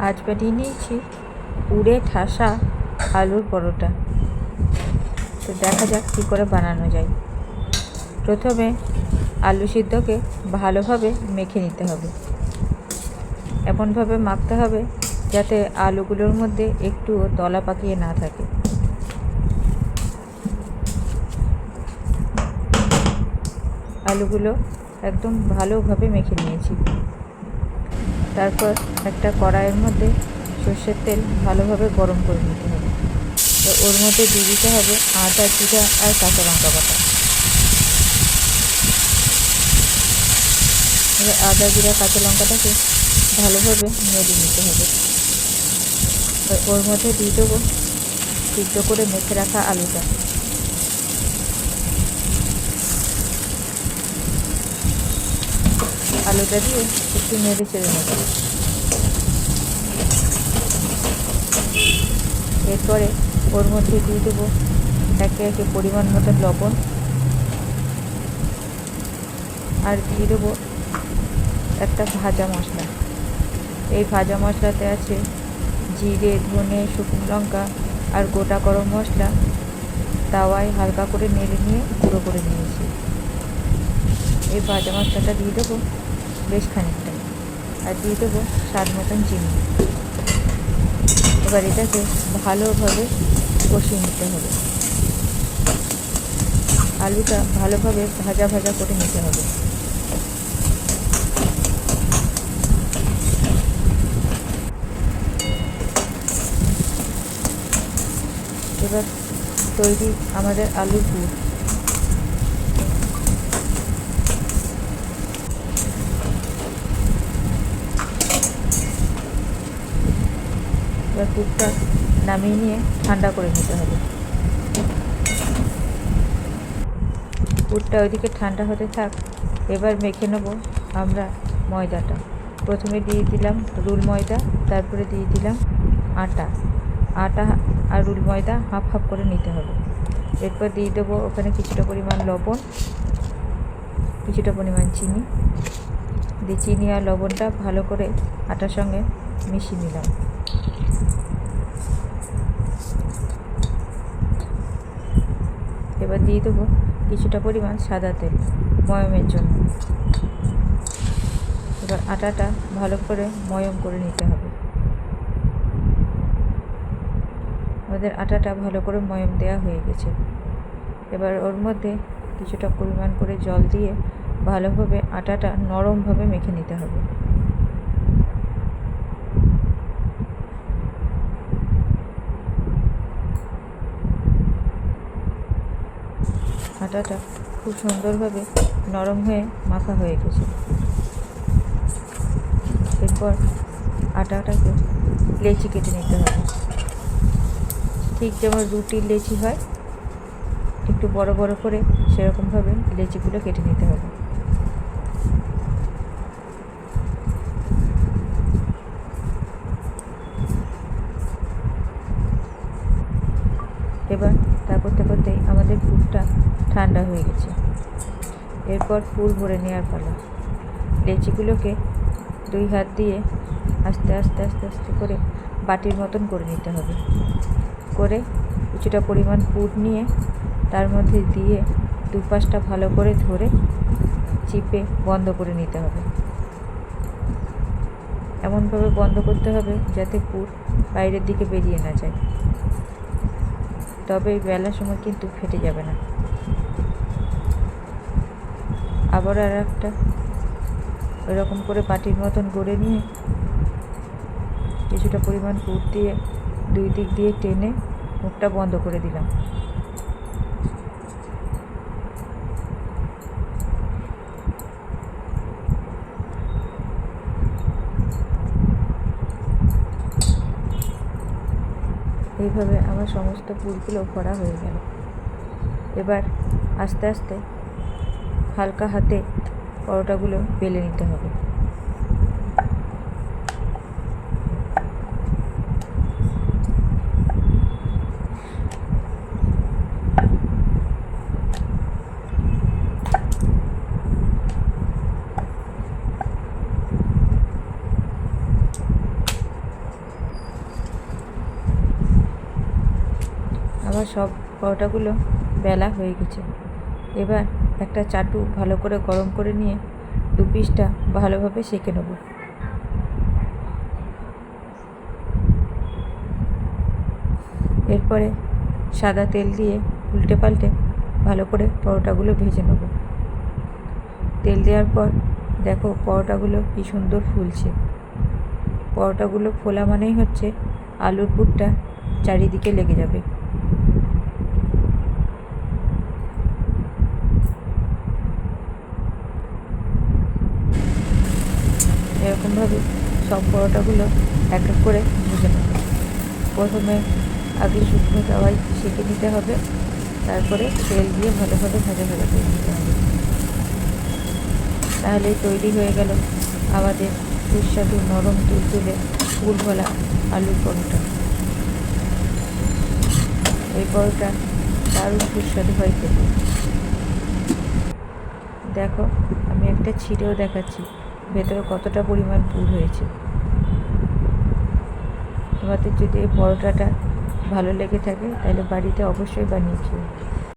আজ বানিয়ে নিয়েছি পুরে ঠাসা আলুর পরোটা। তো দেখা যাক কী করে বানানো যায়। প্রথমে আলু সিদ্ধকে ভালোভাবে মেখে নিতে হবে। এমনভাবে মাখতে হবে যাতে আলুগুলোর মধ্যে একটুও দলা পাকিয়ে না থাকে। আলুগুলো একদম ভালোভাবে মেখে নিয়েছি। তারপর একটা কড়াইয়ের মধ্যে সর্ষের তেল ভালোভাবে গরম করে নিতে হবে। তো ওর মধ্যে দিয়ে দিতে হবে আদা, জিরা আর কাঁচা লঙ্কা বাটা। এবার আদা, জিরা, কাঁচা লঙ্কাটাকে ভালোভাবে নেড়ে নিতে হবে। ওর মধ্যে দিয়ে দেবো সিদ্ধ করে মেখে রাখা আলুটা। আলুটা দিয়ে একটু নেড়ে চেড়ে নেব। এরপরে ওর মধ্যে দিয়ে দেবো একে একে পরিমাণ মতো লবণ, আর দিয়ে দেবো একটা ভাজা মশলা। এই ভাজা মশলাতে আছে জিরে, ধনে, শুকনো লঙ্কা আর গোটা গরম মশলা। তাওয়ায় হালকা করে নেড়ে নিয়ে গুঁড়ো করে নিয়েছি। এই ভাজা মশলাটা দিয়ে দেবো বেশ খানিকটা, আর দিয়ে দেবো স্বাদ মতন চিনি। এবার এটাকে ভালোভাবে কষিয়ে নিতে হবে। আলুটা ভালোভাবে ভাজা ভাজা করে নিতে হবে। এবার তৈরি আমাদের আলুর পুর। এবার পুরটা নামিয়ে নিয়ে ঠান্ডা করে নিতে হবে। পুরটা ওইদিকে ঠান্ডা হতে থাক। এবার মেখে নেব আমরা ময়দাটা। প্রথমে দিয়ে দিলাম রুল ময়দা, তারপরে দিয়ে দিলাম আটা। আটা আর রুল ময়দা হাফ হাফ করে নিতে হবে। এরপর দিয়ে দেবো ওখানে কিছুটা পরিমাণ লবণ, কিছুটা পরিমাণ চিনি। দিয়ে চিনি আর লবণটা ভালো করে আটার সঙ্গে মিশিয়ে নিলাম। এবার দিয়ে দেবো কিছুটা পরিমাণ সাদা তেল ময়মের জন্য। এবার আটাটা ভালো করে ময়ম করে নিতে হবে। আমাদের আটাটা ভালো করে ময়ম দেওয়া হয়ে গেছে। এবার ওর মধ্যে কিছুটা পরিমাণ করে জল দিয়ে ভালোভাবে আটাটা নরমভাবে মেখে নিতে হবে। আটাটা খুব সুন্দরভাবে নরম হয়ে মাখা হয়ে গেছে। এরপর আটাটাকে লেচি কেটে নিতে হবে। ঠিক যেমন রুটির লেচি হয়, একটু বড় বড় করে সেরকমভাবে লেচিগুলো কেটে নিতে হবে। এবার তা করতে করতেই আমাদের পুরটা ঠান্ডা হয়ে গেছে। এরপর পুর ভরে নেওয়ার পালা। লেচিগুলোকে দুই হাত দিয়ে আস্তে আস্তে আস্তে আস্তে করে বাটির মতন করে নিতে হবে। করে কিছুটা পরিমাণ পুর নিয়ে তার মধ্যে দিয়ে দুপাশটা ভালো করে ধরে চিপে বন্ধ করে নিতে হবে। এমনভাবে বন্ধ করতে হবে যাতে পুর বাইরের দিকে বেরিয়ে না যায়, তবে বেলার সময় কিন্তু ফেটে যাবে না। আবার আর একটা ওইরকম করে বাটির মতন গড়ে নিয়ে কিছুটা পরিমাণ পুর দিয়ে দুই দিক দিয়ে টেনে মুখটা বন্ধ করে দিলাম। এইভাবে আমার সমস্ত পুরগুলো ভরা হয়ে গেল। এবার আস্তে আস্তে হালকা হাতে পরোটাগুলো বেলে নিতে হবে। আমার সব পরোটাগুলো বেলা হয়ে গেছে। এবার একটা চাটু ভালো করে গরম করে নিয়ে 2 পিসটা ভালোভাবে সেঁকে নেব। এরপরে সাদা তেল দিয়ে উল্টে পাল্টে ভালো করে পরোটাগুলো ভেজে নেব। তেল দেওয়ার পর দেখো পরোটাগুলো কী সুন্দর ফুলছে। পরোটাগুলো ফোলা মানেই হচ্ছে আলুর পুরটা চারিদিকে লেগে যাবে। এরকমভাবে সব পরোটাগুলো এক এক করে ভেজে নেব। প্রথমে আগে শুকনো তাওয়ায় সেঁকে নিতে হবে, তারপরে তেল দিয়ে ভালোভাবে ভাজা ভাজা করে নিতে হবে। তাহলেই তৈরি হয়ে গেল আমাদের সুস্বাদু নরম তুলতুলে পুরভরা আলুর পরোটা। এই পরোটা দারুণ সুস্বাদু হয় খেতে। দেখো আমি একটা ছিঁড়েও দেখাচ্ছি ভেতরে কতটা পরিমাণ পুর হয়েছে। তোমাদের যদি এই পরোটাটা ভালো লেগে থাকে তাহলে বাড়িতে অবশ্যই বানিয়ে খেও।